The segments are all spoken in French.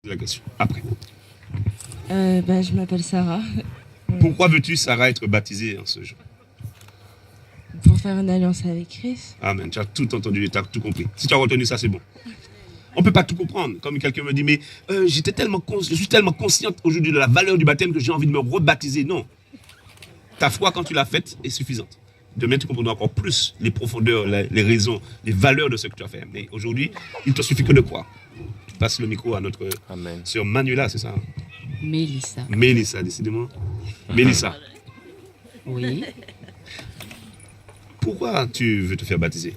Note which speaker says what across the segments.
Speaker 1: La question. Après.
Speaker 2: Je m'appelle Sarah.
Speaker 1: Pourquoi veux-tu, Sarah, être baptisée en ce jour?
Speaker 2: Pour faire une alliance avec Christ.
Speaker 1: Amen. Tu as tout entendu, tu as tout compris. Si tu as retenu ça, c'est bon. On ne peut pas tout comprendre. Comme quelqu'un me dit, mais je suis tellement consciente aujourd'hui de la valeur du baptême que j'ai envie de me rebaptiser. Non. Ta foi, quand tu l'as faite, est suffisante. Demain, tu comprendras encore plus les profondeurs, les raisons, les valeurs de ce que tu as fait. Mais aujourd'hui, il ne te suffit que de croire. Je passe le micro à notre sœur Manuela, c'est ça?
Speaker 3: Mélissa.
Speaker 1: Mélissa, décidément. Mélissa.
Speaker 3: Oui.
Speaker 1: Pourquoi tu veux te faire baptiser?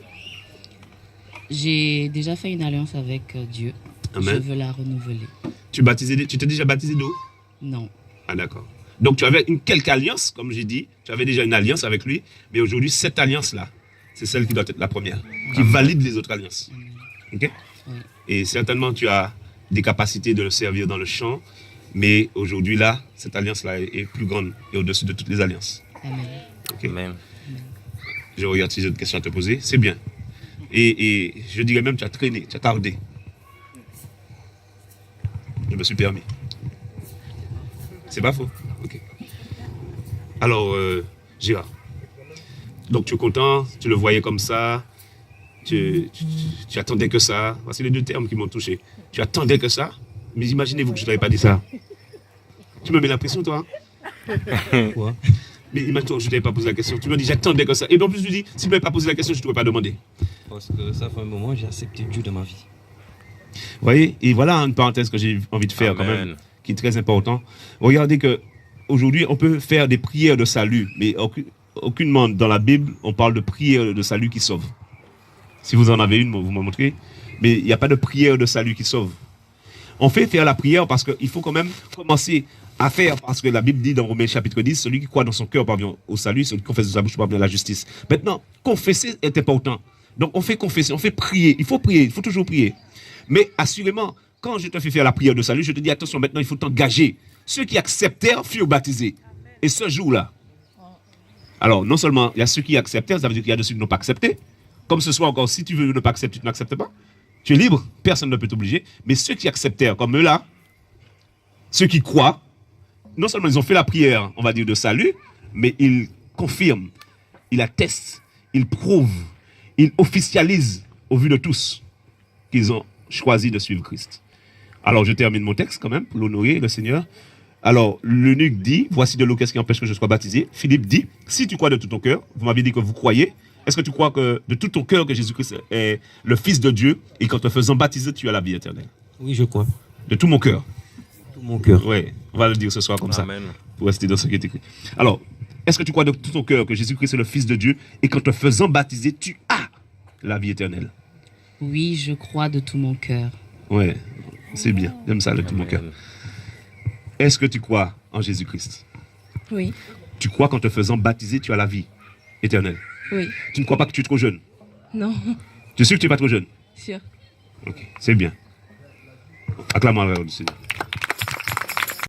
Speaker 3: J'ai déjà fait une alliance avec Dieu.
Speaker 1: Amen.
Speaker 3: Je veux la renouveler.
Speaker 1: Tu t'es déjà baptisé d'eau?
Speaker 3: Non.
Speaker 1: Ah, d'accord. Donc tu avais quelque alliance, comme j'ai dit, tu avais déjà une alliance avec lui, mais aujourd'hui, cette alliance-là, c'est celle qui doit être la première, qui valide les autres alliances. Ok?
Speaker 3: Oui.
Speaker 1: Et certainement, tu as des capacités de le servir dans le champ, mais aujourd'hui, là, cette alliance-là est plus grande et au-dessus de toutes les alliances.
Speaker 3: Amen.
Speaker 1: Ok?
Speaker 4: Amen.
Speaker 1: Je regarde si j'ai d'autres questions à te poser. C'est bien. Et je dirais même, tu as traîné, tu as tardé. Je me suis permis. C'est pas faux? Ok. Alors, Gérard. Donc, tu es content, tu le voyais comme ça, tu attendais que ça. Voici les deux termes qui m'ont touché. Tu attendais que ça, mais imaginez-vous que je ne t'avais pas dit ça. Tu me mets la pression, toi?
Speaker 4: Quoi?
Speaker 1: Mais imagine-toi que je ne t'avais pas posé la question. Tu me dis, j'attendais que ça. Et en plus, tu dis, si tu ne m'avais pas posé la question, je ne t'aurais pas demandé.
Speaker 4: Parce que ça fait un moment, j'ai accepté Dieu dans ma vie.
Speaker 1: Vous voyez? Et voilà une parenthèse que j'ai envie de faire quand même, qui est très important. Regardez que aujourd'hui, on peut faire des prières de salut, mais aucunement dans la Bible, on parle de prière de salut qui sauve. Si vous en avez une, vous me montrez. Mais il n'y a pas de prière de salut qui sauve. On fait faire la prière parce qu'il faut quand même commencer à faire, parce que la Bible dit dans Romains chapitre 10, celui qui croit dans son cœur parvient au salut, celui qui confesse de sa bouche parvient à la justice. Maintenant, confesser est important. Donc on fait confesser, on fait prier. Il faut toujours prier. Mais assurément, quand je te fais faire la prière de salut, je te dis attention, maintenant il faut t'engager. Ceux qui acceptèrent furent baptisés. Et ce jour-là, alors non seulement il y a ceux qui acceptèrent, ça veut dire qu'il y a de ceux qui n'ont pas accepté. Comme ce soir encore, si tu veux ne pas accepter, tu n'acceptes pas. Tu es libre, personne ne peut t'obliger. Mais ceux qui acceptèrent, comme eux là, ceux qui croient, non seulement ils ont fait la prière, on va dire, de salut, mais ils confirment, ils attestent, ils prouvent, ils officialisent au vu de tous qu'ils ont choisi de suivre Christ. Alors je termine mon texte quand même pour l'honorer, le Seigneur. Alors l'eunuque dit, voici de l'eau, qu'est-ce qui empêche que je sois baptisé? Philippe dit, si tu crois de tout ton cœur, vous m'avez dit que vous croyez, est-ce que tu crois que de tout ton cœur que Jésus-Christ est le Fils de Dieu et qu'en te faisant baptiser, tu as la vie éternelle?
Speaker 4: Oui, je crois.
Speaker 1: De tout mon cœur.
Speaker 4: Tout mon cœur.
Speaker 1: Oui, on va le dire ce soir comme
Speaker 4: Amen.
Speaker 1: ça, pour rester dans ce qui est écrit. Alors, est-ce que tu crois de tout ton cœur que Jésus-Christ est le Fils de Dieu et qu'en te faisant baptiser, tu as la vie éternelle?
Speaker 3: Oui, je crois de tout mon cœur.
Speaker 1: Oui, c'est bien. J'aime ça de tout mon cœur. Est-ce que tu crois en Jésus-Christ?
Speaker 2: Oui.
Speaker 1: Tu crois qu'en te faisant baptiser, tu as la vie éternelle?
Speaker 2: Oui.
Speaker 1: Tu ne crois pas que tu es trop jeune?
Speaker 2: Non.
Speaker 1: Tu es sûr que tu n'es pas trop jeune?
Speaker 2: Sûr.
Speaker 1: Ok, c'est bien. Acclamons la gloire du Seigneur.